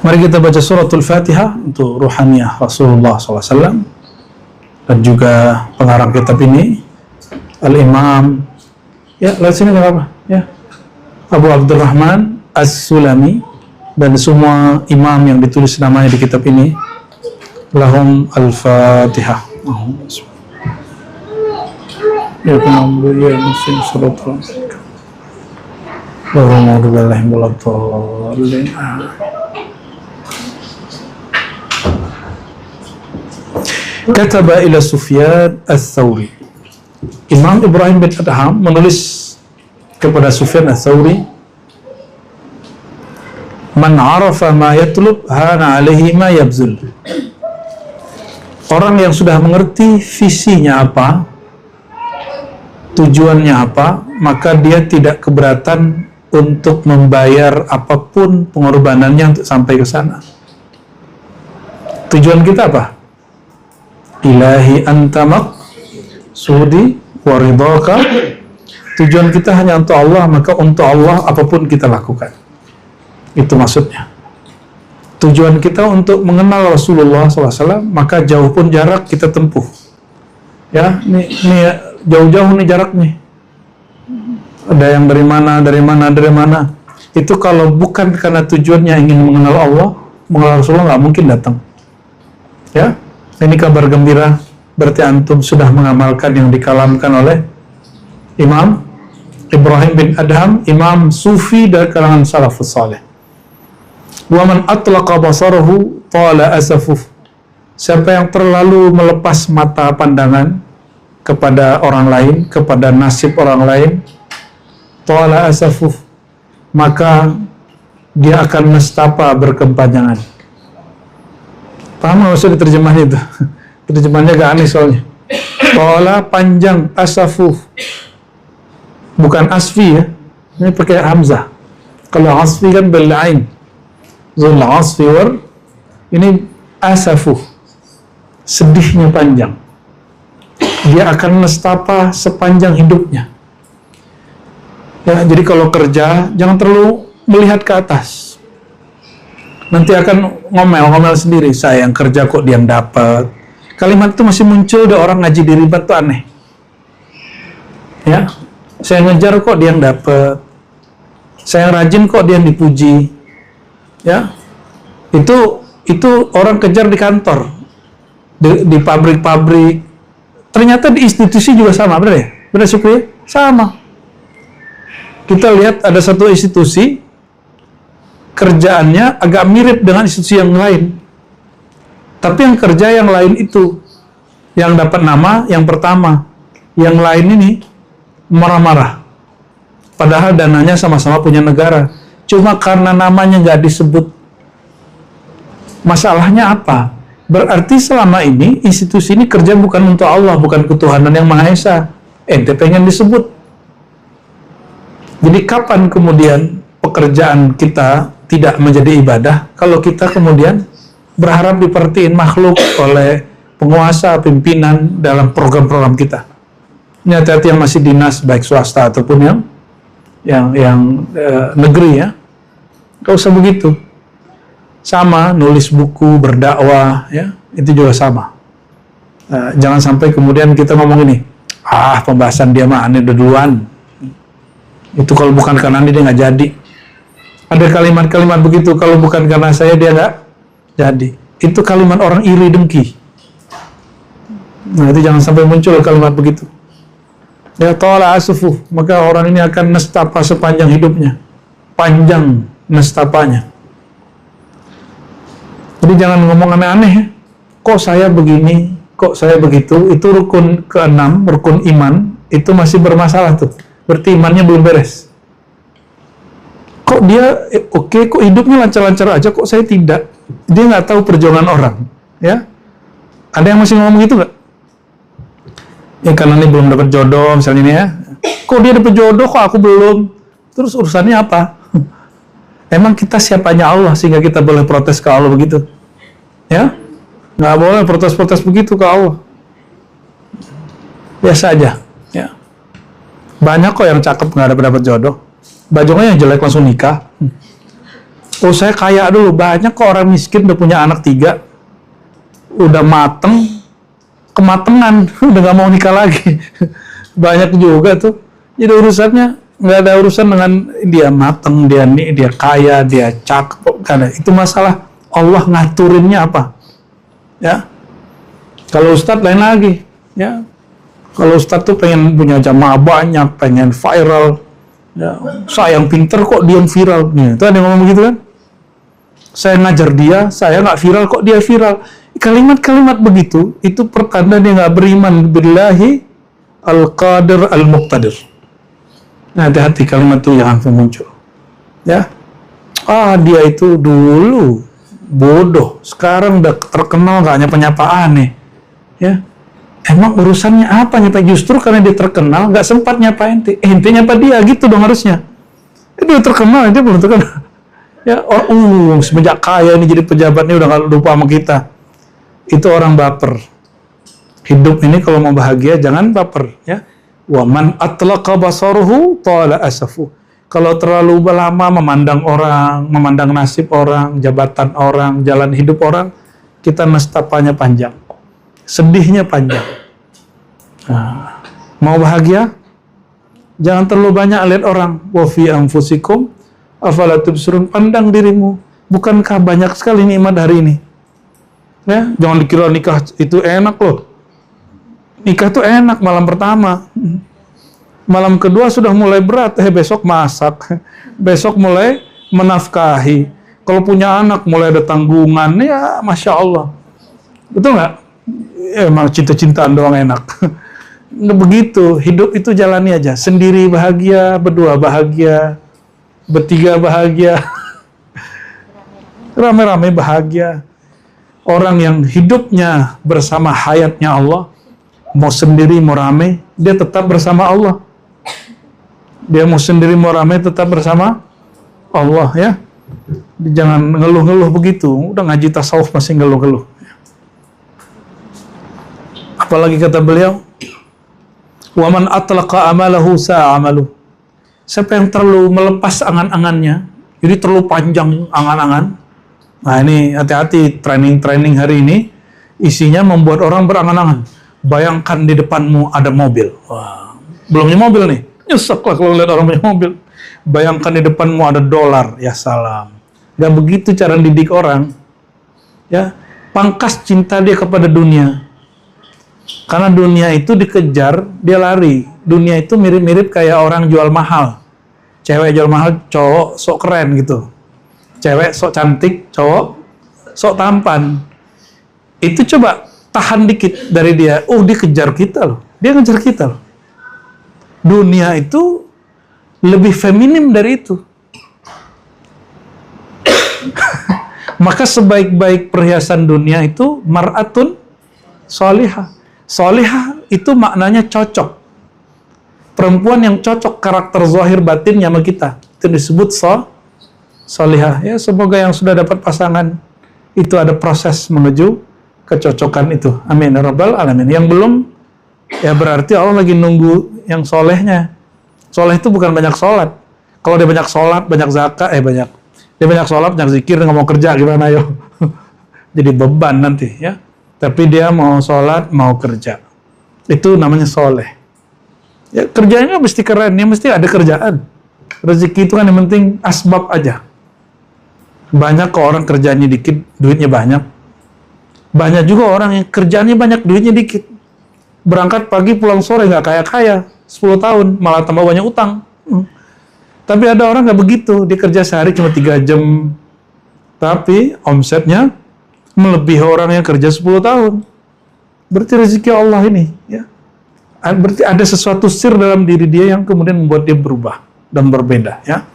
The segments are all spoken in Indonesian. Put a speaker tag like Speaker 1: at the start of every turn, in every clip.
Speaker 1: Mari kita baca suratul Fatihah untuk ruhaniyah Rasulullah SAW dan juga pengarang kitab ini Al-Imam, ya lihat sini nggak apa, ya, Abu Abdurrahman As-Sulami, dan semua imam yang ditulis namanya di kitab ini. Lahum Al-Fatihah. Ya penambu ya muslim suratul Kataba ila Sufyan Ats-Tsauri. Imam Ibrahim bin Adham menulis kepada Sufyan Ats-Tsauri, man arafa ma yatlub hana alaihi ma yabzul. Orang yang sudah mengerti visinya apa, tujuannya apa, maka dia tidak keberatan untuk membayar apapun pengorbanannya untuk sampai ke sana. Tujuan kita apa? Ilahi antamak sudi waridhaka. Tujuan kita hanya untuk Allah, maka untuk Allah apapun kita lakukan. Itu maksudnya. Tujuan kita untuk mengenal Rasulullah SAW, maka jauh pun jarak kita tempuh. Ya, ini jauh-jauh nih jarak nih. Ada yang dari mana. Itu kalau bukan karena tujuannya ingin mengenal Allah, mengenal Rasulullah, nggak mungkin datang. Ya, ini kabar gembira, berarti antum sudah mengamalkan yang dikalamkan oleh Imam Ibrahim bin Adham, imam sufi dari kalangan salafus saleh. Wa man atlaqa basarahu tala asafuh. Siapa yang terlalu melepas mata pandangan kepada orang lain, kepada nasib orang lain, tala asafuh, maka dia akan nestapa berkepanjangan. Paham maksud terjemahnya itu? Terjemahnya agak aneh soalnya. Tala panjang, asafuh, bukan asfi ya, ini pakai hamzah. Kalau asfi kan bil ain, zul asfi war, ini asafuh, sedihnya panjang. Dia akan nestapa sepanjang hidupnya. Ya, jadi kalau kerja jangan terlalu melihat ke atas. Nanti akan ngomel sendiri, saya yang kerja kok dia yang dapat. Kalimat itu masih muncul, ada orang ngaji di ribat tuh aneh. Ya, saya ngejar kok dia yang dapat. Saya rajin kok dia yang dipuji. Ya, itu orang kejar di kantor, di pabrik-pabrik. Ternyata di institusi juga sama, benar ya? Benar Syukri? Sama. Kita lihat ada satu institusi, kerjaannya agak mirip dengan institusi yang lain. Tapi yang kerja yang lain itu, yang dapat nama yang pertama, yang lain ini marah-marah. Padahal dananya sama-sama punya negara. Cuma karena namanya nggak disebut. Masalahnya apa? Berarti selama ini institusi ini kerja bukan untuk Allah, bukan ketuhanan yang Maha Esa. Ente pengen disebut. Jadi kapan kemudian pekerjaan kita tidak menjadi ibadah kalau kita kemudian berharap diperhatiin makhluk oleh penguasa, pimpinan dalam program-program kita? Ini hati-hati yang masih dinas, baik swasta ataupun yang negeri ya. Gak usah begitu. Sama, nulis buku, berdakwah, ya, itu juga sama. Jangan sampai kemudian kita ngomong ini, pembahasan dia mah aneh duluan. Itu kalau bukan karena dia nggak jadi. Ada kalimat-kalimat begitu, kalau bukan karena saya dia nggak jadi. Itu kalimat orang iri dengki. Nah itu jangan sampai muncul kalimat begitu. Ya ta'ala asufuh, maka orang ini akan nestapa sepanjang hidupnya. Panjang nestapanya. Jadi jangan ngomong aneh-aneh ya. Kok saya begini, kok saya begitu. Itu rukun ke-6, rukun iman, itu masih bermasalah tuh. Berarti imannya belum beres. Kok dia oke, kok hidupnya lancar-lancar aja, kok saya tidak. Dia nggak tahu perjuangan orang. Ya, ada yang masih ngomong gitu nggak? Ya karena ini belum dapat jodoh misalnya ini ya. Kok dia dapat jodoh, kok aku belum? Terus urusannya apa? Emang kita siapanya Allah sehingga kita boleh protes ke Allah begitu? Ya, nggak boleh protes-protes begitu ke Allah. Biasa aja. Ya, banyak kok yang cakep nggak dapat jodoh. Bajongnya yang jelek langsung nikah. Oh saya kaya dulu, banyak kok orang miskin udah punya anak 3, udah mateng, kematengan, udah gak mau nikah lagi. Banyak juga tuh. Jadi urusannya nggak ada urusan dengan dia mateng, dia kaya, dia cakep, karena itu masalah Allah ngaturinnya apa. Ya, kalau Ustadz lain lagi. Ya, kalau Ustadz tuh pengen punya jamaah banyak, pengen viral. Ya, saya yang pinter kok dia yang viral. Nih, itu ada yang ngomong begitu kan? Saya ngajar dia, saya nggak viral kok dia viral. Kalimat-kalimat begitu, itu pertanda dia nggak beriman billahi al-qadir al-muqtadir. Nah, hati-hati kalimat itu yang akan muncul. Ya, dia itu dulu bodoh, sekarang udah terkenal nggak nyapa-nyapaan nih. Ya, emang urusannya apa nyapa? Justru karena dia terkenal, nggak sempat nyapa ente. Ente nyapa dia, gitu dong harusnya. Dia terkenal, dia belum terkenal. Ya, semenjak kaya ini jadi pejabat ini udah nggak lupa sama kita. Itu orang baper. Hidup ini kalau mau bahagia jangan baper. Ya, wa man atlaqa basaruhu tala asafu. Kalau terlalu lama memandang orang, memandang nasib orang, jabatan orang, jalan hidup orang, kita nestapanya panjang, sedihnya panjang. Nah, mau bahagia, jangan terlalu banyak lihat orang. Wa fi anfusikum afala tubsirun, pandang dirimu. Bukankah banyak sekali nikmat hari ini? Ya, jangan dikira nikah itu enak loh. Nikah tuh enak malam pertama. Malam kedua sudah mulai berat, besok masak, besok mulai menafkahi. Kalau punya anak mulai ada tanggungan, ya Masya Allah. Betul nggak? Emang cinta-cintaan doang enak. Nggak begitu, hidup itu jalani aja. Sendiri bahagia, berdua bahagia, bertiga bahagia, rame-rame bahagia. Orang yang hidupnya bersama hayatnya Allah, mau sendiri mau rame, dia tetap bersama Allah. Dia mau sendiri mau ramai tetap bersama Allah, ya. Jangan ngeluh-ngeluh begitu. Udah ngaji tasawuf masih ngeluh-ngeluh. Apalagi kata beliau, wa man atlaqa amalahu sa'amalu. Siapa yang terlalu melepas angan-angannya, jadi terlalu panjang angan-angan. Nah, ini hati-hati, training hari ini isinya membuat orang berangan-angan. Bayangkan di depanmu ada mobil. Wah, belum punya mobil nih. Nyesek lah kalau lihat orang punya mobil. Bayangkan di depanmu ada dolar, ya salam. Gak begitu cara didik orang. Ya, pangkas cinta dia kepada dunia. Karena dunia itu dikejar, dia lari. Dunia itu mirip-mirip kayak orang jual mahal. Cewek jual mahal, cowok sok keren gitu. Cewek sok cantik, cowok sok tampan. Itu coba tahan dikit dari dia. Oh, dia kejar kita loh. Dia ngejar kita loh. Dunia itu lebih feminim dari itu. Maka sebaik-baik perhiasan dunia itu mar'atun sholihah. Sholihah itu maknanya cocok. Perempuan yang cocok karakter zahir batinnya sama kita. Itu disebut sholihah. Ya, semoga yang sudah dapat pasangan itu ada proses menuju kecocokan itu. Amin ya rabbal alamin. Yang belum, ya berarti Allah lagi nunggu yang solehnya. Soleh itu bukan banyak sholat. Kalau dia banyak sholat, banyak zakat, dia banyak sholat, banyak zikir, nggak mau kerja gimana yo? Jadi beban nanti ya. Tapi dia mau sholat, mau kerja. Itu namanya soleh. Ya, kerjanya mesti keren, ya mesti ada kerjaan. Rezeki itu kan yang penting asbab aja. Banyak kok orang kerjanya dikit, duitnya banyak. Banyak juga orang yang kerjanya banyak, duitnya dikit. Berangkat pagi, pulang sore, nggak kaya-kaya. 10 tahun, malah tambah banyak utang. Tapi ada orang nggak begitu. Dia kerja sehari cuma 3 jam. Tapi omsetnya melebihi orang yang kerja 10 tahun. Berarti rezeki Allah ini. Ya. Berarti ada sesuatu sir dalam diri dia yang kemudian membuat dia berubah dan berbeda. Ya.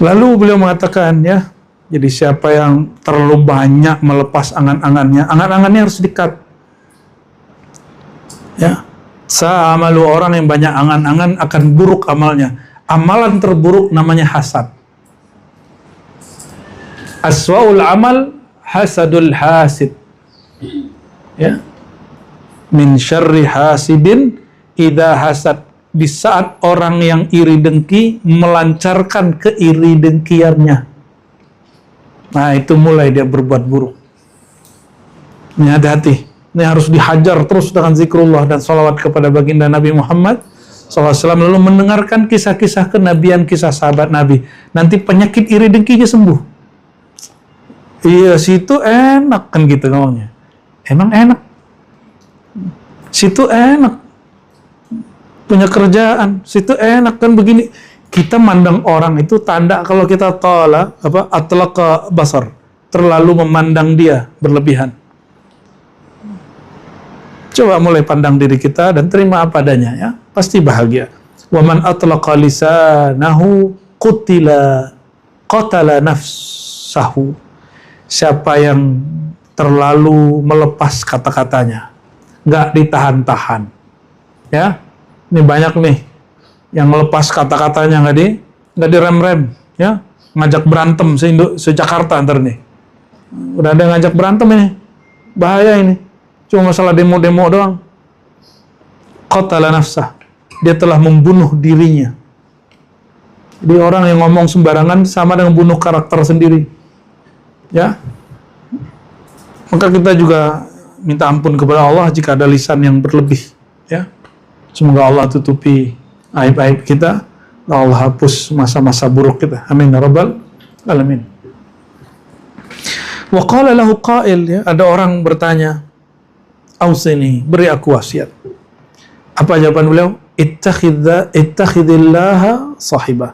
Speaker 1: Lalu beliau mengatakan, ya, jadi siapa yang terlalu banyak melepas angan-angannya, angan-angannya harus di-cut. Ya, sa'amalu, orang yang banyak angan-angan akan buruk amalnya. Amalan terburuk namanya hasad. Aswa'ul amal hasadul hasid. Ya. Min syarri hasidin idza hasad. di saat orang yang iri dengki melancarkan keiri dengkiannya. Nah, itu mulai dia berbuat buruk. Ini hati-hati. Ini harus dihajar terus dengan zikrullah dan salawat kepada baginda Nabi Muhammad SAW, lalu mendengarkan kisah-kisah kenabian, kisah sahabat Nabi. Nanti penyakit iri dengkinya sembuh. Iya, situ enak kan gitu ngomongnya. Emang enak. Situ enak. Punya kerjaan, situ enak kan begini. Kita mandang orang itu tanda kalau kita atlaqa basar, terlalu memandang dia berlebihan. Coba mulai pandang diri kita dan terima apa adanya, ya, pasti bahagia. Wa man atlaqa lisanahu qatala nafsahu. Siapa yang terlalu melepas kata-katanya, nggak ditahan-tahan, ya. Ini banyak nih yang melepas kata-katanya, nggak direm-rem, ya, ngajak berantem se-Jakarta ntar nih. Udah ada ngajak berantem ini, bahaya ini. Cuma masalah demo-demo doang. Qatala nafsah, dia telah membunuh dirinya. Jadi orang yang ngomong sembarangan sama dengan bunuh karakter sendiri, ya. Maka kita juga minta ampun kepada Allah jika ada lisan yang berlebih, ya. Semoga Allah tutupi aib-aib kita, Allah hapus masa-masa buruk kita. Amin ya rabbal alamin. Wa qala lahu qail, ya, ada orang bertanya, "Ausini, beri aku wasiat." Apa jawaban beliau? Ittakhidillaha sahibah.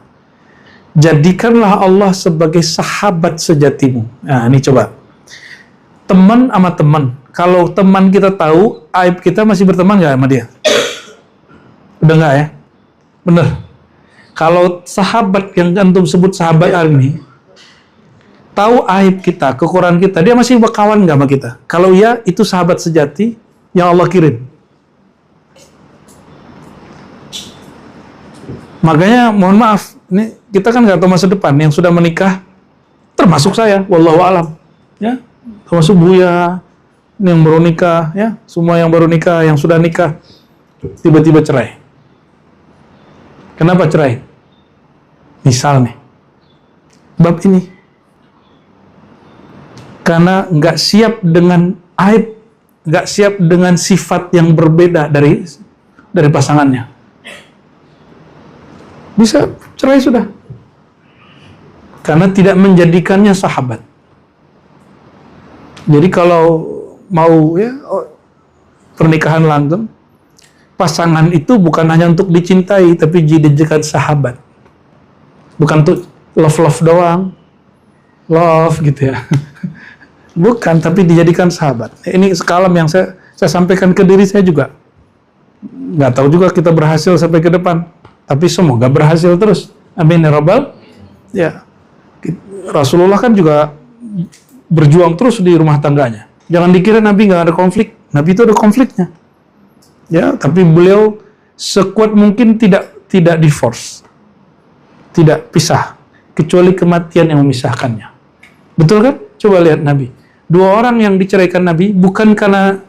Speaker 1: Jadikanlah Allah sebagai sahabat sejatimu. Nah, ini coba. Teman sama teman. Kalau teman kita tahu aib kita, masih berteman nggak sama dia? Udah nggak, ya? Bener. Kalau sahabat yang antum sebut sahabat ini tahu aib kita, kekurangan kita, dia masih berkawan nggak sama kita? Kalau iya, itu sahabat sejati yang Allah kirim. Makanya mohon maaf, ini kita kan nggak tahu masa depan. Yang sudah menikah, termasuk saya, wallahu alam, ya, termasuk Buya, ini yang baru nikah, ya, semua yang baru nikah, yang sudah nikah, tiba-tiba cerai. Kenapa cerai? Misal nih, bab ini, karena nggak siap dengan aib, nggak siap dengan sifat yang berbeda dari pasangannya. Bisa cerai sudah, karena tidak menjadikannya sahabat. Jadi kalau mau, ya, pernikahan langgeng, pasangan itu bukan hanya untuk dicintai, tapi dijadikan sahabat. Bukan untuk love doang, love gitu, ya. Bukan, tapi dijadikan sahabat. Ini sekalam yang saya sampaikan ke diri saya juga. Nggak tahu juga kita berhasil sampai ke depan, tapi semoga berhasil terus. Amin ya rabbal. Ya, Rasulullah kan juga berjuang terus di rumah tangganya. Jangan dikira Nabi nggak ada konflik. Nabi itu ada konfliknya. Ya, tapi beliau sekuat mungkin tidak divorce, tidak pisah, kecuali kematian yang memisahkannya. Betul kan? Coba lihat Nabi. Dua orang yang diceraikan Nabi bukan karena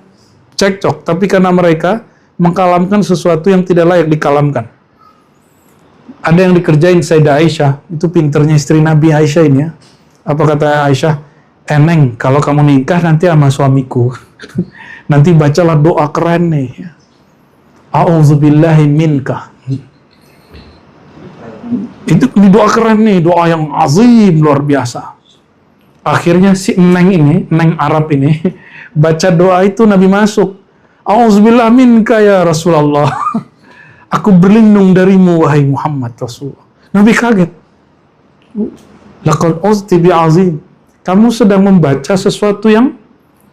Speaker 1: cekcok, tapi karena mereka mengkalamkan sesuatu yang tidak layak dikalamkan. Ada yang dikerjain Sayyidah Aisyah, itu pinternya istri Nabi Aisyah ini, ya. Apa kata Aisyah? Eneng, kalau kamu nikah nanti sama suamiku, nanti bacalah doa keren nih. A'udzubillahi minka. Itu doa keren nih, doa yang azim, luar biasa. Akhirnya si Neng Arab ini, baca doa itu, Nabi masuk. A'udzubillahi minka ya Rasulullah. Aku berlindung darimu, wahai Muhammad Rasulullah. Nabi kaget. Laqad uzti bi azim. Kamu sedang membaca sesuatu yang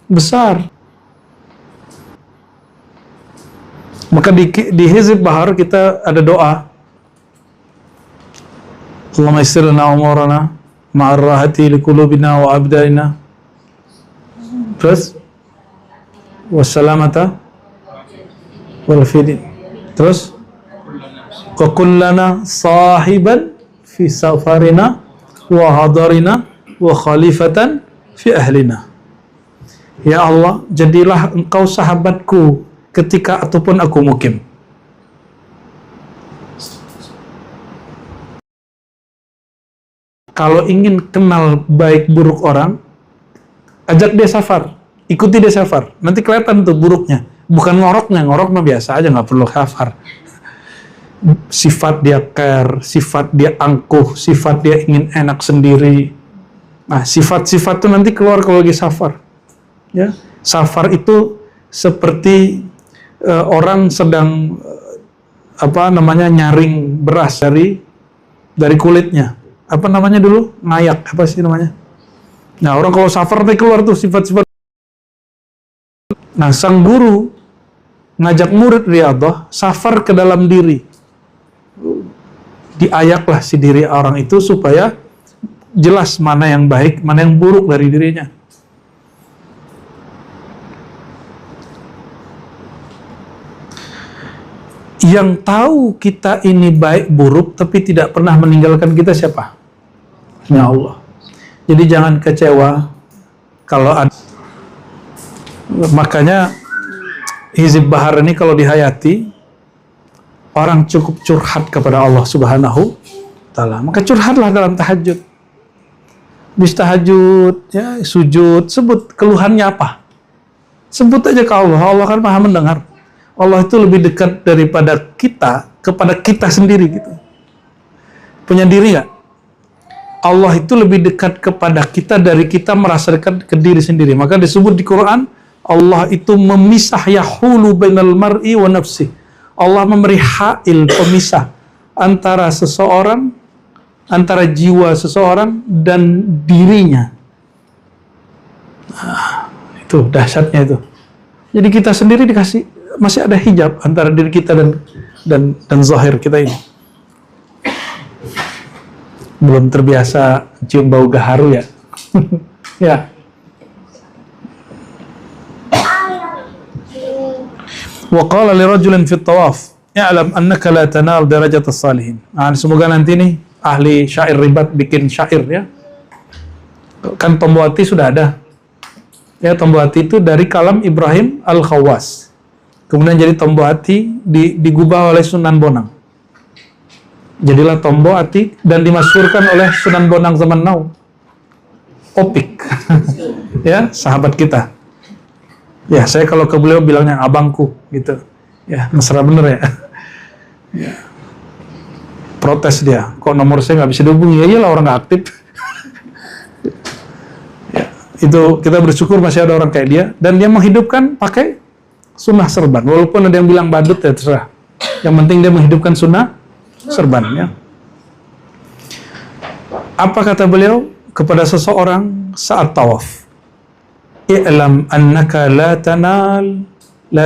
Speaker 1: besar. Maka di Hizb Bahar kita ada doa. Allahumma yassir lana umurana ma'ar rahati liqulubina wa abdalina. Terus wassalamata wal fidin. Terus wa kullana sahiban fi safarina wa hadarina wa khalifatan fi ahlina. Ya Allah, jadilah engkau sahabatku ketika ataupun aku mukim. Kalau ingin kenal baik buruk orang, ajak dia safar, ikuti dia safar. Nanti kelihatan tuh buruknya. Bukan ngoroknya, ngorok mah biasa aja, nggak perlu safar. Sifat dia care, sifat dia angkuh, sifat dia ingin enak sendiri. Nah, sifat-sifat itu nanti keluar kalau lagi safar. Ya, safar itu seperti orang sedang nyaring beras dari kulitnya. Apa namanya dulu? Ngayak, apa sih namanya? Nah, orang kalau safar nanti keluar tuh sifat-sifat. Nah, sang guru ngajak murid riyadhah safar ke dalam diri. Diayaklah si diri orang itu supaya jelas mana yang baik, mana yang buruk dari dirinya. Yang tahu kita ini baik buruk tapi tidak pernah meninggalkan kita siapa? Ya Allah. Jadi jangan kecewa kalau ada. Makanya Hizib Bahar ini kalau dihayati, orang cukup curhat kepada Allah Subhanahu Ta'ala. Maka curhatlah dalam tahajud. Bis tahajud, ya, sujud, sebut keluhannya apa. Sebut aja ke Allah. Allah kan maha mendengar. Allah itu lebih dekat daripada kita kepada kita sendiri gitu. Punya diri nggak? Allah itu lebih dekat kepada kita dari kita merasa dekat ke diri sendiri. Maka disebut di Quran, Allah itu memisah yahulu bainal mar'i wa nafsi. Allah memberi hail pemisah antara seseorang, antara jiwa seseorang dan dirinya. Nah, itu dahsyatnya itu. Jadi kita sendiri dikasih, masih ada hijab antara diri kita dan zahir kita ini. Belum terbiasa cium bau gaharu ya. Ya. Wa qala li rajulin fi tawaf, "I'lam annaka la tanal darajat as-salihin." Nah, semoga nanti nih ahli syair ribat bikin syair ya. Kan Tombowati sudah ada. Ya, Tombowati itu dari kalam Ibrahim Al-Khawwas. Kemudian jadi Tombowati digubah oleh Sunan Bonang. Jadilah Tombowati dan dimasyhurkan oleh Sunan Bonang zaman now. Opik. Ya, sahabat kita. Ya, saya kalau ke beliau bilangnya abangku gitu. Ya, mesra bener ya. Ya. Protes dia, kok nomor saya nggak bisa dihubungi? Ya iyalah, orang nggak aktif. Ya, itu kita bersyukur masih ada orang kayak dia, dan dia menghidupkan pakai sunnah serban. Walaupun ada yang bilang badut ya terserah. Yang penting dia menghidupkan sunnah serban ya. Apa kata beliau kepada seseorang saat tawaf? I'lam annaka la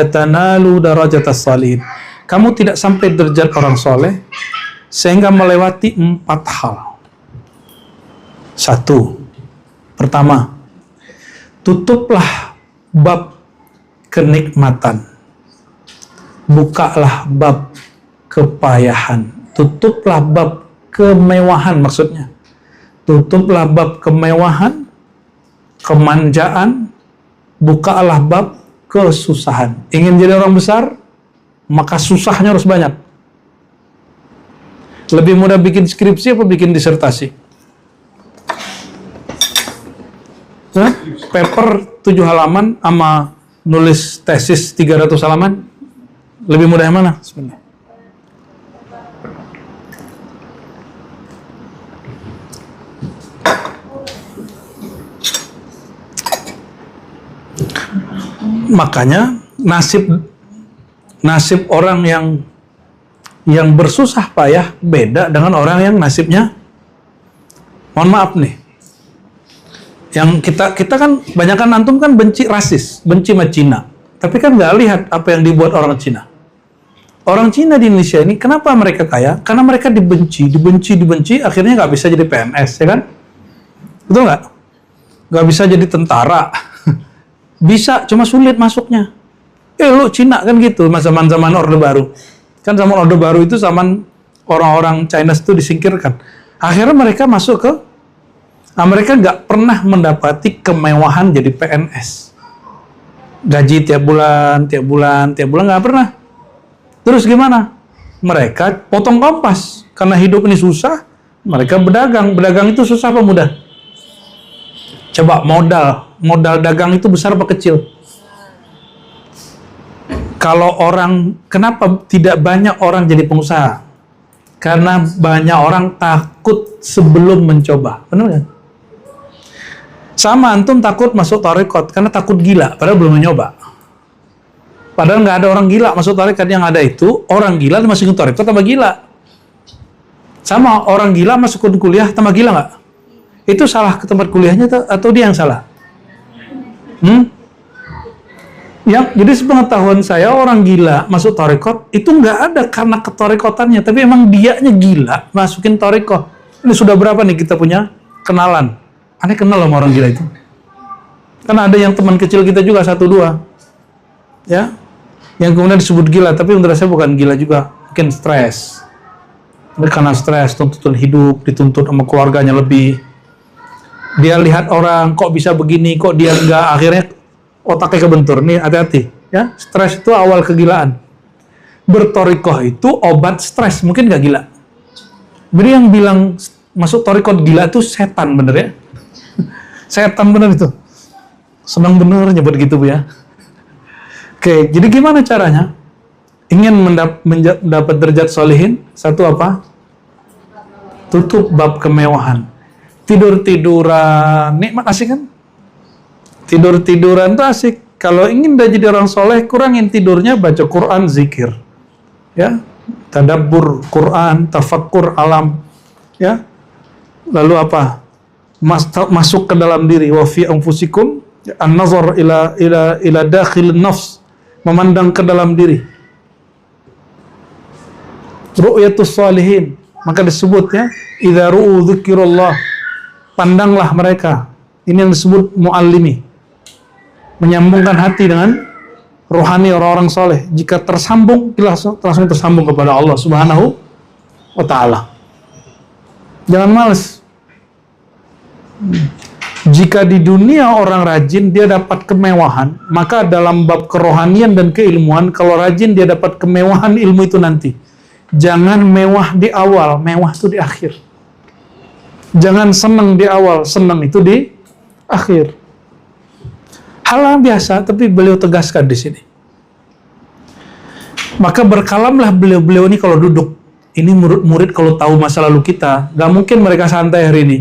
Speaker 1: tanalu darajat as-salihin. Kamu tidak sampai derajat orang soleh sehingga melewati 4 hal. 1. Pertama, tutuplah bab kenikmatan. Bukalah bab kepayahan. Tutuplah bab kemewahan maksudnya. Tutuplah bab kemewahan, kemanjaan, bukalah bab kesusahan. Ingin jadi orang besar, maka susahnya harus banyak. Lebih mudah bikin skripsi apa bikin disertasi? Paper 7 halaman sama nulis tesis 300 halaman, lebih mudah yang mana? Sebenarnya. Makanya nasib orang yang bersusah payah beda dengan orang yang nasibnya, mohon maaf nih, yang kita kan banyakan antum kan benci rasis, benci sama Cina, tapi kan nggak lihat apa yang dibuat orang Cina. Orang Cina di Indonesia ini kenapa mereka kaya? Karena mereka dibenci, akhirnya nggak bisa jadi PNS, ya kan? Betul nggak? Nggak bisa jadi tentara. Bisa, cuma sulit masuknya. Lu Cina kan gitu, zaman Orde Baru. Kan zaman Orde Baru itu zaman orang-orang China itu disingkirkan. Akhirnya mereka masuk ke, mereka nggak pernah mendapati kemewahan jadi PNS. Gaji tiap bulan nggak pernah. Terus gimana? Mereka potong kompas. Karena hidup ini susah, Mereka berdagang itu susah apa mudah? Coba modal dagang itu besar apa kecil? Kalau kenapa tidak banyak orang jadi pengusaha? Karena banyak orang takut sebelum mencoba, benar kan? Sama antum takut masuk tarekat karena takut gila, padahal belum mencoba. Padahal nggak ada orang gila masuk tarekat, yang ada itu orang gila masukin tarekat tambah gila. Sama orang gila masuk kuliah tambah gila nggak? Itu salah ke tempat kuliahnya atau dia yang salah? Jadi sepengetahuan saya orang gila masuk tarekat itu nggak ada karena ketarekotannya, tapi emang dianya gila masukin tarekat. Ini sudah berapa nih kita punya kenalan? Aneh kenal sama orang gila itu. Kan ada yang teman kecil kita juga 1-2, ya, yang kemudian disebut gila, tapi menurut saya bukan gila juga, mungkin stres. Karena stres, tuntutan hidup, dituntut sama keluarganya lebih. Dia lihat orang kok bisa begini, kok dia enggak, akhirnya otaknya kebentur. Nih hati-hati, ya. Stres itu awal kegilaan. Bertorikoh itu obat stres, mungkin nggak gila. Jadi yang bilang masuk torikoh gila itu setan, bener ya? Setan bener itu. Senang bener nyebut gitu, Bu ya. Oke, jadi gimana caranya? Ingin mendapat derajat solihin, satu apa? Tutup bab kemewahan. Tidur-tiduran, nikmat, asik kan? Tidur-tiduran tuh asik. Kalau ingin udah jadi orang soleh, kurangin tidurnya, baca Quran, zikir. Ya, tadabbur Quran, tafakkur alam. Ya, lalu apa? Masuk ke dalam diri. Wa fi anfusikum an-nazar ila dakhil nafs, memandang ke dalam diri. Ru'yatus salihin, maka disebut ya, idza ru'u dzikrullah, pandanglah mereka. Ini yang disebut muallimi, menyambungkan hati dengan rohani orang-orang soleh. Jika tersambung, langsung tersambung kepada Allah Subhanahu wa ta'ala. Jangan males. Jika di dunia orang rajin, dia dapat kemewahan, maka dalam bab kerohanian dan keilmuan, kalau rajin dia dapat kemewahan ilmu itu nanti. Jangan mewah di awal, mewah itu di akhir. Jangan senang di awal, senang itu di akhir. Hal yang biasa, tapi beliau tegaskan di sini. Maka berkalamlah beliau-beliau ini kalau duduk. Ini murid-murid kalau tahu masa lalu kita, gak mungkin mereka santai hari ini.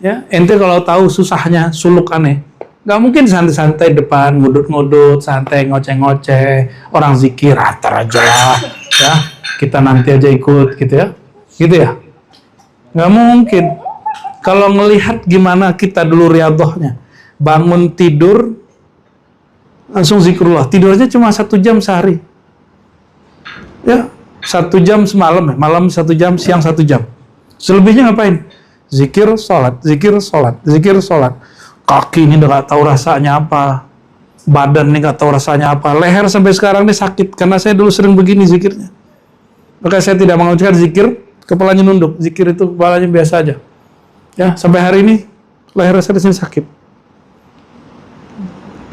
Speaker 1: Ya, ente kalau tahu susahnya suluk aneh, gak mungkin santai-santai depan ngudut-ngudut, santai ngoceh-ngoceh, orang zikir atar aja lah, ya kita nanti aja ikut gitu ya, gak mungkin. Kalau ngelihat gimana kita dulu riadohnya, bangun tidur langsung zikrullah, tidurnya cuma 1 jam sehari, ya 1 jam semalam, malam 1 jam, siang 1 jam, selebihnya ngapain? Zikir, sholat, zikir, sholat, zikir, sholat. Kaki ini udah gak tahu rasanya apa, badan ini gak tahu rasanya apa, leher sampai sekarang ini sakit karena saya dulu sering begini zikirnya. Maka saya tidak mengucapkan zikir, kepalanya nunduk. Zikir itu kepalanya biasa aja. Ya, sampai hari ini leher saya di sini sakit.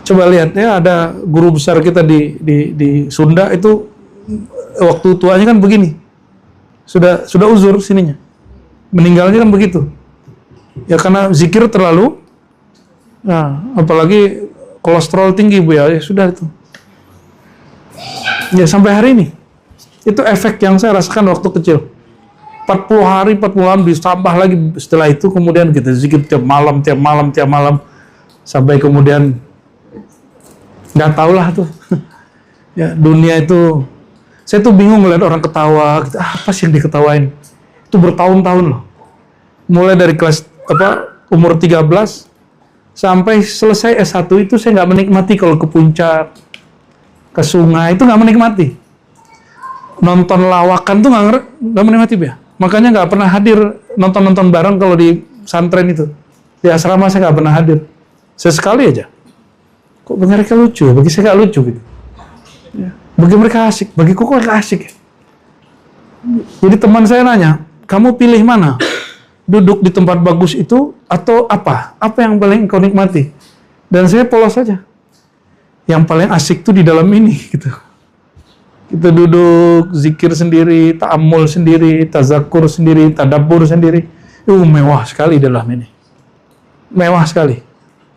Speaker 1: Coba lihat ya, ada guru besar kita di Sunda itu waktu tuanya kan begini, sudah uzur sininya. Meninggalnya kan begitu. Ya karena zikir terlalu, nah apalagi kolesterol tinggi, Bu ya, ya sudah itu. Ya sampai hari ini. Itu efek yang saya rasakan waktu kecil. 40 hari, 40 malam ditambah lagi setelah itu, kemudian kita zikir tiap malam. Sampai kemudian nggak tahulah tuh. Ya dunia itu, saya tuh bingung melihat orang ketawa, gitu. Apa sih yang diketawain? Itu bertahun-tahun loh. Mulai dari kelas umur 13 sampai selesai S1 itu saya nggak menikmati kalau ke puncak, ke sungai, itu nggak menikmati. Nonton lawakan tuh nggak menikmati ya. Makanya nggak pernah hadir nonton bareng kalau di pesantren itu. Di asrama saya nggak pernah hadir. Sesekali aja. Kok mereka lucu? Bagi saya nggak lucu gitu. Ya. Bagi mereka asik. Bagiku kok nggak asik ya? Jadi teman saya nanya, kamu pilih mana? Duduk di tempat bagus itu atau apa? Apa yang paling kau nikmati? Dan saya polos saja. Yang paling asik tuh di dalam ini gitu. Kita duduk, zikir sendiri, ta'ammul sendiri, tazakur sendiri, tadabbur sendiri. Mewah sekali dalam ini. Mewah sekali.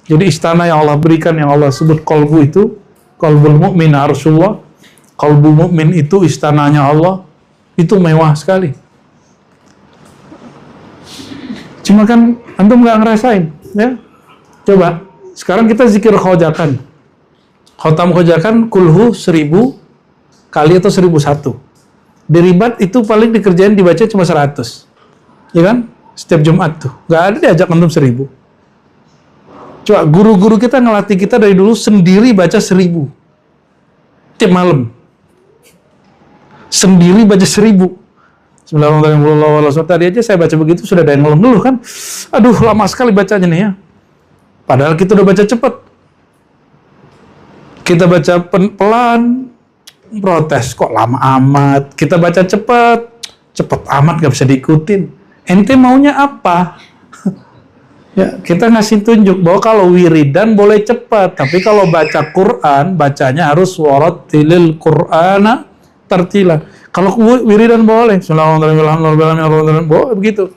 Speaker 1: Jadi istana yang Allah berikan, yang Allah sebut qalbu itu, qalbul mu'min arsyullah. Qalbu mu'min itu istananya Allah. Itu mewah sekali. Cuma kan antum nggak ngerasain, ya. Coba, sekarang kita zikir khojakan. Khotam khojakan kulhu 1000 kali atau 1001. Diribat itu paling dikerjain dibaca cuma 100. Ya kan? Setiap Jumat tuh. Nggak ada diajak antum 1000. Coba guru-guru kita ngelatih kita dari dulu sendiri baca 1000. Tiap malam. Sendiri baca 1000. Bismillahirrahmanirrahim. Tadi aja saya baca begitu sudah ada yang ngeluh kan. Aduh, lama sekali bacanya nih ya. Padahal kita udah baca cepet. Kita baca pelan, protes kok lama amat. Kita baca cepet amat gak bisa diikutin. Ente maunya apa? Ya, kita ngasih tunjuk bahwa kalau wiridan boleh cepat, tapi kalau baca Quran, bacanya harus warattilil Qur'ana tartila. Kalau wiridan boleh, Bismillahirrahmanirrahim, boleh begitu.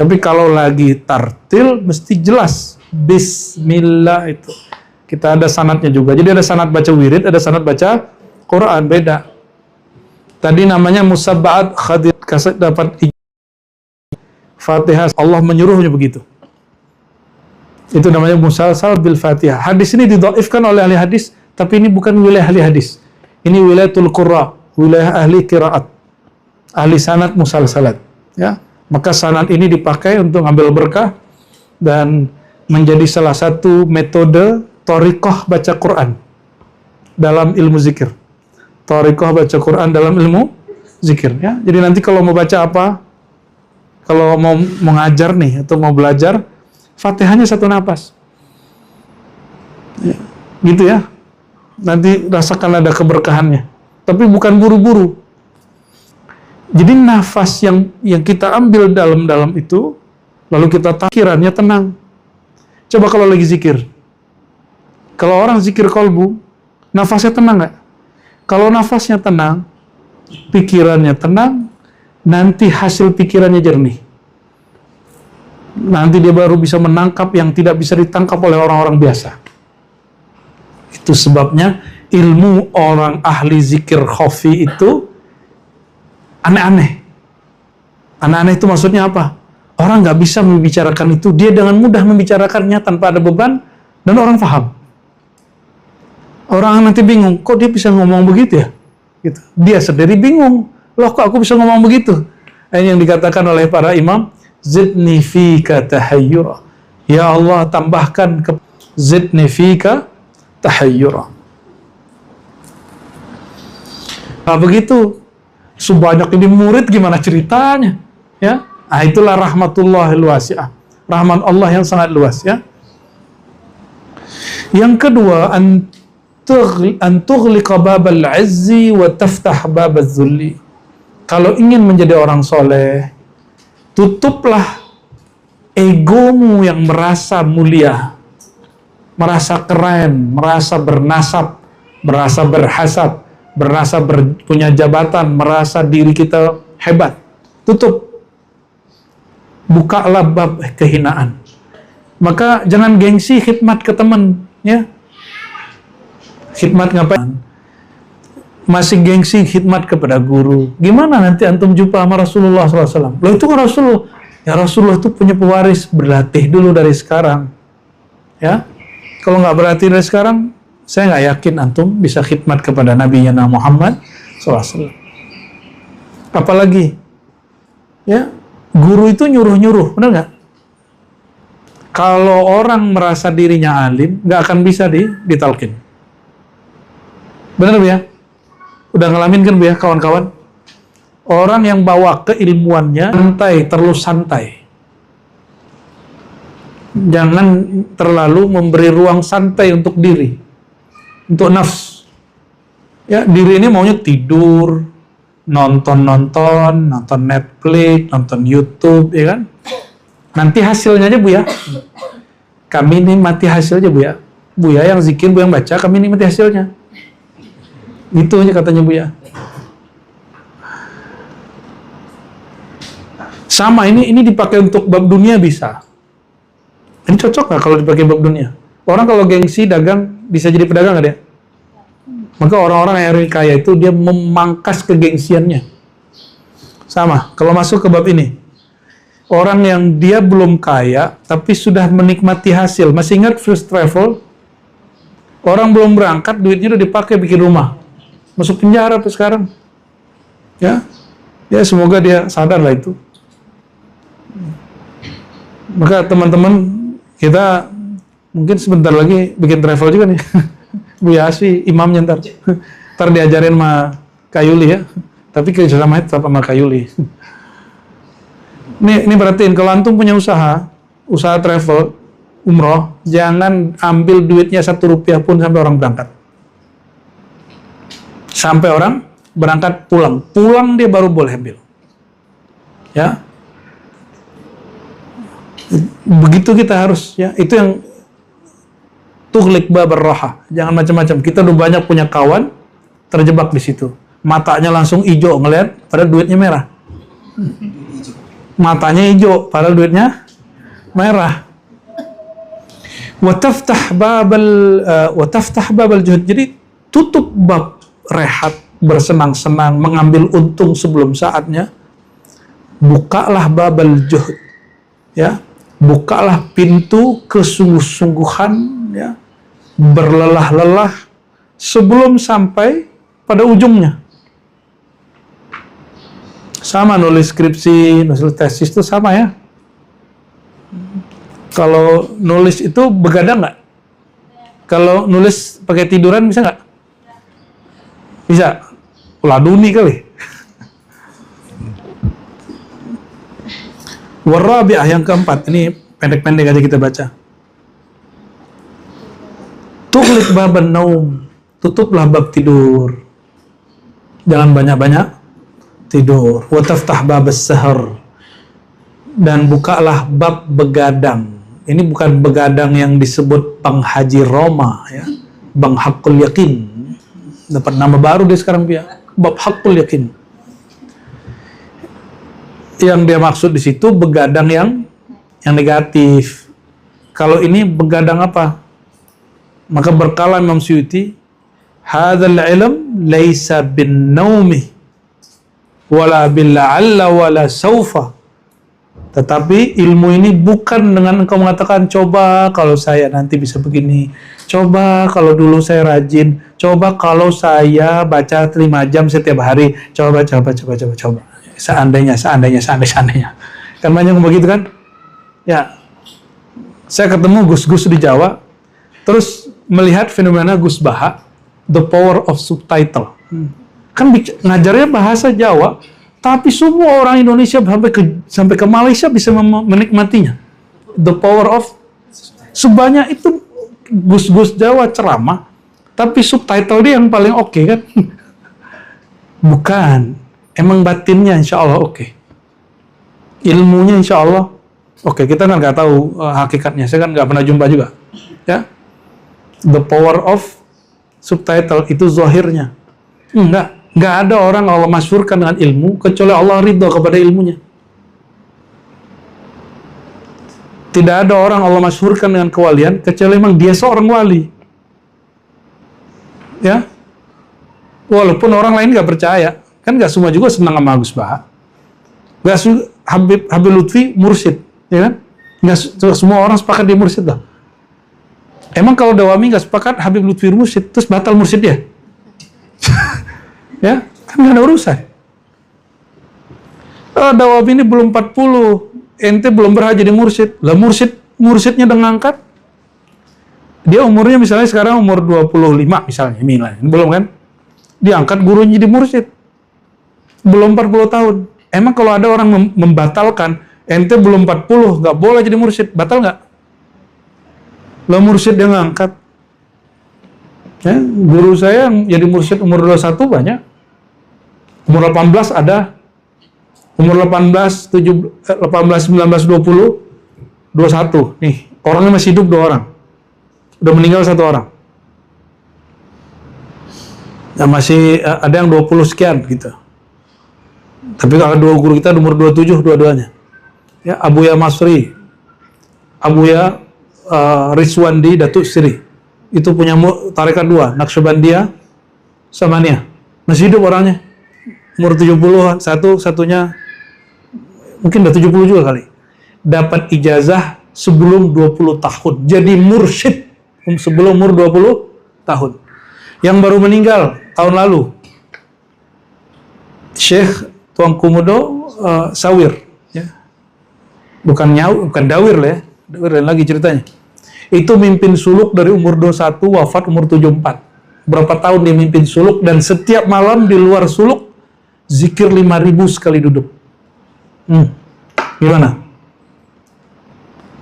Speaker 1: Tapi kalau lagi tartil, mesti jelas. Bismillah itu. Kita ada sanadnya juga. Jadi ada sanad baca wirid, ada sanad baca Quran, beda. Tadi namanya musabbaat khadir, kaset dapat Fatihah. Allah menyuruhnya begitu. Itu namanya musalsal bil Fatihah. Hadis ini didhaifkan oleh ahli hadis, tapi ini bukan wilayah ahli hadis. Ini wilayatul qurra, wilayah ahli qiraat. Ahli sanad musalsalat, ya. Maka sanad ini dipakai untuk ngambil berkah dan menjadi salah satu metode thariqah baca Quran dalam ilmu zikir. Thariqah baca Quran dalam ilmu zikir, ya. Jadi nanti kalau mau baca apa, kalau mau mengajar nih atau mau belajar, Fatihahnya satu napas, ya, gitu ya. Nanti rasakan ada keberkahannya. Tapi bukan buru-buru. Jadi nafas yang kita ambil dalam itu, lalu kita pikirannya tenang. Coba kalau lagi zikir, kalau orang zikir kolbu, nafasnya tenang nggak? Kalau nafasnya tenang, pikirannya tenang, nanti hasil pikirannya jernih. Nanti dia baru bisa menangkap yang tidak bisa ditangkap oleh orang-orang biasa. Itu sebabnya ilmu orang ahli zikir khafi itu aneh-aneh. Aneh-aneh itu maksudnya apa? Orang nggak bisa membicarakan itu, dia dengan mudah membicarakannya tanpa ada beban, dan orang paham. Orang nanti bingung, kok dia bisa ngomong begitu ya? Gitu. Dia sendiri bingung, loh kok aku bisa ngomong begitu? Ini yang dikatakan oleh para imam, zidni fika tahayyura. Ya Allah, tambahkan ke zidni fika tahayyura. Nah begitu, sebanyak ini murid gimana ceritanya? Ya, nah itulah rahmatullahil wasi'ah. Rahmat Allah yang sangat luas, ya. Yang kedua, an tughliqa babal izzi wa taftah babaz zulli. Kalau ingin menjadi orang soleh, tutuplah egomu yang merasa mulia, merasa keren, merasa bernasab, merasa berhasab, merasa punya jabatan, merasa diri kita hebat. Tutup. Bukalah bab kehinaan. Maka jangan gengsi khidmat ke teman, ya. Khidmat ngapain? Masih gengsi khidmat kepada guru. Gimana nanti antum jumpa sama Rasulullah SAW? Loh itu kan Rasulullah. Ya Rasulullah itu punya pewaris, berlatih dulu dari sekarang. Ya, kalau nggak berlatih dari sekarang, saya nggak yakin antum bisa khidmat kepada Nabi Muhammad SAW. Apalagi, ya, guru itu nyuruh-nyuruh, benar nggak? Kalau orang merasa dirinya alim, nggak akan bisa ditalkin. Benar ya? Udah ngalamin kan ya kawan-kawan? Orang yang bawa keilmuannya santai, terlalu santai. Jangan terlalu memberi ruang santai untuk diri, untuk nafs. Ya, diri ini maunya tidur, nonton Netflix, nonton YouTube, ya kan? Nanti hasilnya aja Bu ya. Kami ini mati hasilnya Bu ya. Bu ya yang zikir, Bu yang baca, kami ini mati hasilnya. Gitu aja katanya Buya. Sama, ini dipakai untuk bab dunia bisa. Ini cocok nggak kalau dipakai bab dunia? Orang kalau gengsi dagang bisa jadi pedagang nggak dia? Maka orang-orang yang kaya itu dia memangkas kegengsiannya. Sama, kalau masuk ke bab ini, orang yang dia belum kaya tapi sudah menikmati hasil. Masih ingat first travel? Orang belum berangkat, duitnya udah dipakai bikin rumah, masuk penjara tuh sekarang. Ya, semoga dia sadar lah itu. Maka teman-teman kita mungkin sebentar lagi bikin travel juga nih. Bu Yasfi imamnya ntar diajarin sama Kayuli ya. Tapi kerjasamanya tetap sama Kayuli. Ini perhatiin, kalau antum punya usaha travel, umroh, jangan ambil duitnya 1 rupiah pun sampai orang berangkat. Sampai orang berangkat pulang dia baru boleh ambil. Ya. Begitu kita harus, ya, itu yang tughliq babar raha. Jangan macam-macam. Kita udah banyak punya kawan terjebak di situ. Matanya langsung hijau ngelihat padahal duitnya merah. Matanya hijau padahal duitnya merah. Wa taftah babal juhud. Jadi tutup bab rehat, bersenang-senang, mengambil untung sebelum saatnya. Bukalah babal juhud. Ya. Bukalah pintu kesungguh-sungguhan, ya, berlelah-lelah sebelum sampai pada ujungnya. Sama nulis skripsi, nulis tesis itu sama ya. Kalau nulis itu begadang nggak? Kalau nulis pakai tiduran bisa nggak? Bisa. Laduni kali. Warabi'ah yang keempat, ini pendek-pendek aja kita baca. Tughliq baban naum, tutuplah bab tidur. Jangan banyak-banyak tidur. Wa taftah babas sahar, dan bukalah bab begadang. Ini bukan begadang yang disebut Bang Haji Roma ya. Bang Hakul Yakin. Dapat nama baru dia sekarang dia. Bab Hakul Yakin. Yang dia maksud di situ begadang yang negatif. Kalau ini begadang apa? Maka berkala Imam Suyuti, hadzal ilm laisa bin naumi wala bil la'alla wala saufa. Tetapi ilmu ini bukan dengan engkau mengatakan coba kalau saya nanti bisa begini, coba kalau dulu saya rajin, coba kalau saya baca 5 jam setiap hari, coba. Seandainya. Kan banyak yang begitu kan? Ya. Saya ketemu Gus-Gus di Jawa, terus melihat fenomena Gus Baha, the power of subtitle. Kan ngajarnya bahasa Jawa, tapi semua orang Indonesia sampai ke Malaysia bisa menikmatinya. The power of, sebanyak itu Gus-Gus Jawa ceramah, tapi subtitle dia yang paling oke kan? Bukan. Emang batinnya insya Allah oke. Ilmunya insya Allah oke. Kita kan nggak tahu hakikatnya. Saya kan nggak pernah jumpa juga. Ya, the power of subtitle itu zahirnya. Nggak ada orang Allah masyhurkan dengan ilmu kecuali Allah ridho kepada ilmunya. Tidak ada orang Allah masyhurkan dengan kewalian kecuali memang dia seorang wali. Ya, walaupun orang lain nggak percaya. Kan nggak semua juga senang sama Gus Baha. Nggak Habib Lutfi mursyid, ya kan? Nggak semua orang sepakat dia mursyid lah. Emang kalau Dawami nggak sepakat Habib Lutfi mursyid, terus batal mursyid dia? Ya, kan nggak ada urusan. Dawami ini belum 40, ente belum berhak jadi mursyid. Lah mursyidnya udah ngangkat. Dia umurnya misalnya sekarang umur 25 misalnya, belum kan? Diangkat gurunya jadi mursyid. Belum 40 tahun. Emang kalau ada orang membatalkan, ente belum 40, nggak boleh jadi mursyid, batal nggak? Lah mursyid yang ngangkat. Ya, guru saya yang jadi mursyid umur 21 banyak. Umur 18 ada. Umur 18, 19, 20, 21. Nih, orangnya masih hidup 2 orang. Udah meninggal 1 orang. Ya, masih ada yang 20 sekian gitu. Tapi kalau dua guru kita umur 27 dua-duanya. Ya, Abuya Masri, Abuya Rizwandi Datuk Sri. Itu punya tarekat dua, Naqsyabandiyah Samaniyah. Masih hidup orangnya. Umur 70-an, satunya mungkin udah 70 juga kali. Dapat ijazah sebelum 20 tahun. Jadi mursyid sebelum umur 20 tahun. Yang baru meninggal tahun lalu, Syekh Tuan Komodo Sawir, ya. Bukan Dawir lah ya. Dawir lain lagi ceritanya. Itu mimpin suluk dari umur 21, wafat umur 74. Berapa tahun dia mimpin suluk, dan setiap malam di luar suluk zikir 5.000 sekali duduk. Gimana?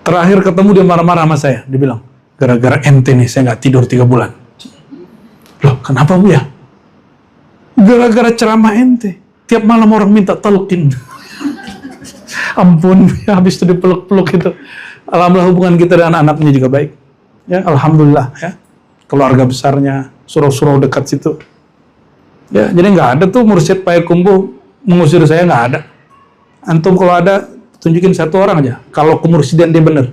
Speaker 1: Terakhir ketemu dia marah-marah sama saya. Dia bilang, gara-gara ente nih saya nggak tidur 3 bulan. Loh, kenapa Bu ya? Gara-gara ceramah ente. Tiap malam orang minta talqin. Ampun, ya, habis itu dipeluk-peluk itu. Alhamdulillah hubungan kita dengan anaknya juga baik. Ya, alhamdulillah ya. Keluarga besarnya, surau-surau dekat situ. Ya, jadi nggak ada tuh mursyid Payakumbuh mengusir saya, nggak ada. Antum kalau ada tunjukin satu orang aja. Kalau kemursidan dia bener.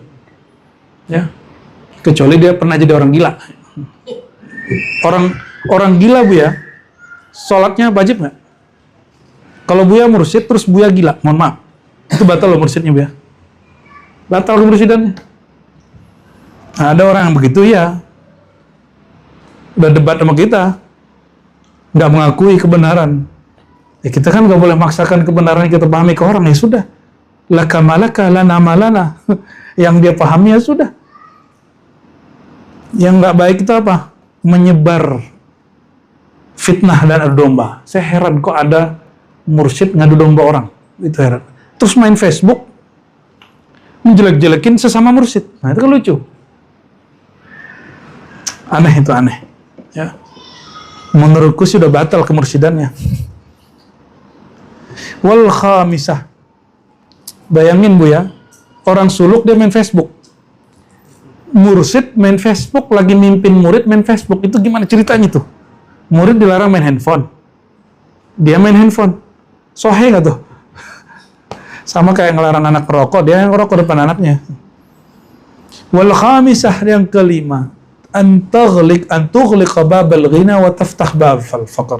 Speaker 1: Ya. Kecuali dia pernah jadi orang gila. Orang gila Bu ya, sholatnya wajib nggak? Kalau Buya mursyid terus Buya gila, mohon maaf, itu batal loh mursyidnya Bu ya. Batal kemursidannya. Nah, ada orang yang begitu ya, udah debat sama kita, nggak mengakui kebenaran. Ya kita kan nggak boleh maksakan kebenaran yang kita pahami ke orang, ya sudah. Laka malaka lana malana. Yang dia pahami ya sudah. Yang nggak baik itu apa? Menyebar fitnah dan adu domba. Saya heran kok ada mursyid ngadu domba orang. Itu heran. Terus main Facebook, menjelek-jelekin sesama mursyid. Nah itu kan lucu. Aneh itu, aneh. Ya. Menurutku sudah batal kemursidannya. Wal khamisah. Bayangin Bu ya, orang suluk dia main Facebook. Mursyid main Facebook, lagi mimpin murid main Facebook. Itu gimana ceritanya tuh? Murid dilarang main handphone. Dia main handphone. Sohe nggak tuh? Sama kayak ngelarang anak rokok, dia yang rokok depan anaknya. Wal khamisah, yang kelima, an tughliq babal ghina wa taftah babal faqr.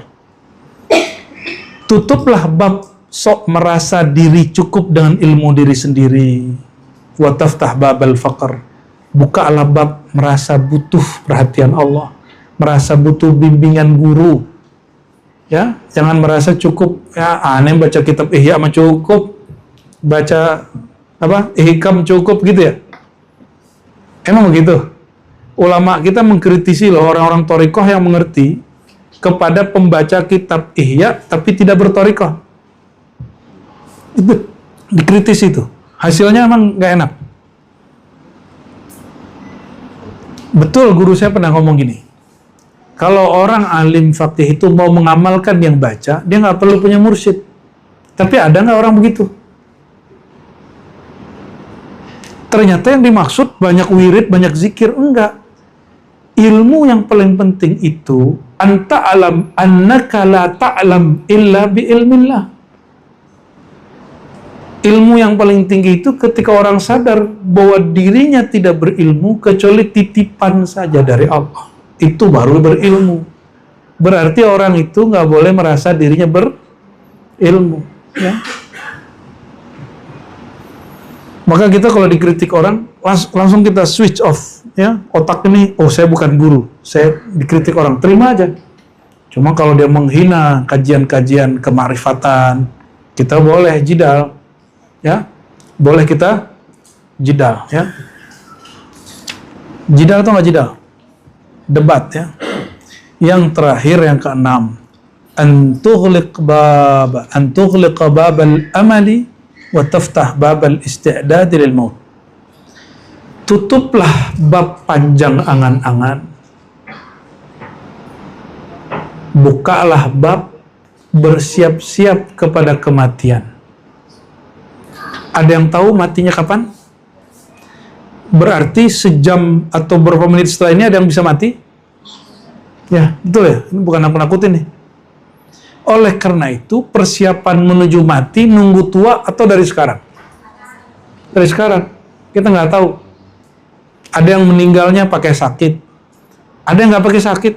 Speaker 1: Tutuplah bab sok merasa diri cukup dengan ilmu diri sendiri. Wa taftah babal faqr. Bukalah bab merasa butuh perhatian Allah, merasa butuh bimbingan guru. Ya, jangan merasa cukup. Ya, aneh baca kitab Ihya mah cukup. Baca apa? Ihkam cukup gitu ya. Emang begitu? Ulama kita mengkritisi loh orang-orang thariqah yang mengerti kepada pembaca kitab Ihya tapi tidak berthariqah. Itu dikritisi itu. Hasilnya emang nggak enak. Betul, guru saya pernah ngomong gini. Kalau orang alim faqih itu mau mengamalkan yang baca, dia nggak perlu punya mursyid. Tapi ada nggak orang begitu? Ternyata yang dimaksud banyak wirid, banyak zikir. Enggak. Ilmu yang paling penting itu anta alam annaka la ta'lam illa bi ilmillah. Ilmu yang paling tinggi itu ketika orang sadar bahwa dirinya tidak berilmu kecuali titipan saja dari Allah. Itu baru berilmu. Berarti orang itu nggak boleh merasa dirinya berilmu. Ya. Maka kita kalau dikritik orang, langsung kita switch off. Ya. Otak ini, oh saya bukan guru. Saya dikritik orang, terima aja. Cuma kalau dia menghina kajian-kajian kemarifatan, kita boleh jidal. Ya, boleh kita jidal, ya. Jidal atau nggak jidal? Debat, ya. Yang terakhir, yang keenam, antughliq babal amali wa taftah babal isti'dad lil maut. Tutuplah bab panjang angan-angan. Bukalah bab bersiap-siap kepada kematian. Ada yang tahu matinya kapan? Berarti sejam atau beberapa menit setelah ini ada yang bisa mati? Ya, betul ya. Ini bukan aku nakutin nih. Oleh karena itu, persiapan menuju mati nunggu tua atau dari sekarang? Dari sekarang. Kita nggak tahu. Ada yang meninggalnya pakai sakit. Ada yang nggak pakai sakit.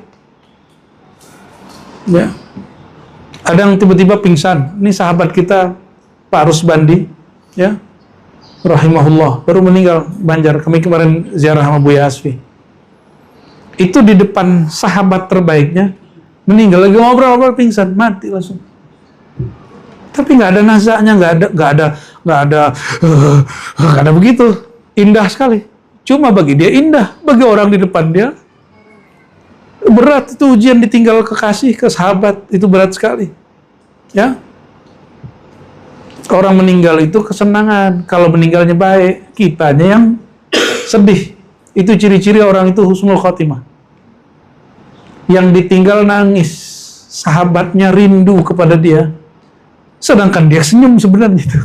Speaker 1: Ya. Ada yang tiba-tiba pingsan. Ini sahabat kita, Pak Rusbandi, ya, rahimahullah, baru meninggal Banjar. Kami kemarin ziarah sama Buya Asfi. Itu di depan sahabat terbaiknya, meninggal, lagi ngobrol-ngobrol pingsan, mati langsung. Tapi nggak ada nazaknya, nggak ada begitu. Indah sekali. Cuma bagi dia indah, bagi orang di depan dia berat. Itu ujian ditinggal kekasih, ke sahabat, itu berat sekali. Ya, orang meninggal itu kesenangan. Kalau meninggalnya baik, kitanya yang sedih. Itu ciri-ciri orang itu husnul khotimah. Yang ditinggal nangis, sahabatnya rindu kepada dia, sedangkan dia senyum sebenarnya itu.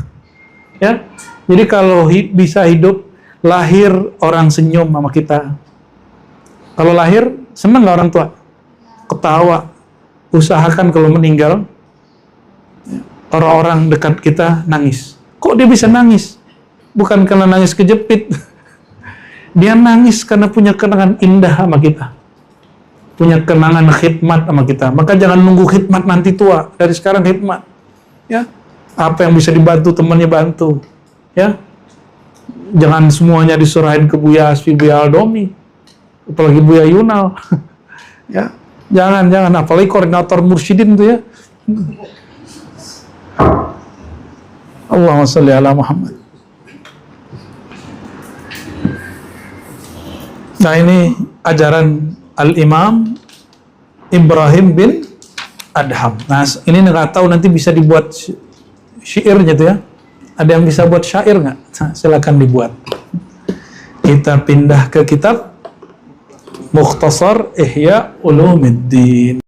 Speaker 1: Ya, jadi kalau bisa hidup, lahir orang senyum sama kita. Kalau lahir, senang nggak orang tua? Ketawa. Usahakan kalau meninggal, orang-orang dekat kita nangis. Kok dia bisa nangis? Bukan karena nangis kejepit. Dia nangis karena punya kenangan indah sama kita. Punya kenangan khidmat sama kita. Maka jangan nunggu khidmat nanti tua. Dari sekarang khidmat. Ya. Apa yang bisa dibantu, temannya bantu. Ya. Jangan semuanya diserahin ke Buya Asfi, Buya Aldomi. Apalagi Buya Yunal. Ya. Jangan. Apalagi koordinator mursyidin tuh ya. Allahumma sholli ala Muhammad. Nah, ini ajaran Al-Imam Ibrahim bin Adham. Nah, ini nggak tahu nanti bisa dibuat syairnya tuh ya. Ada yang bisa buat syair nggak? Nah, silakan dibuat. Kita pindah ke kitab Mukhtasar Ihya Ulumuddin.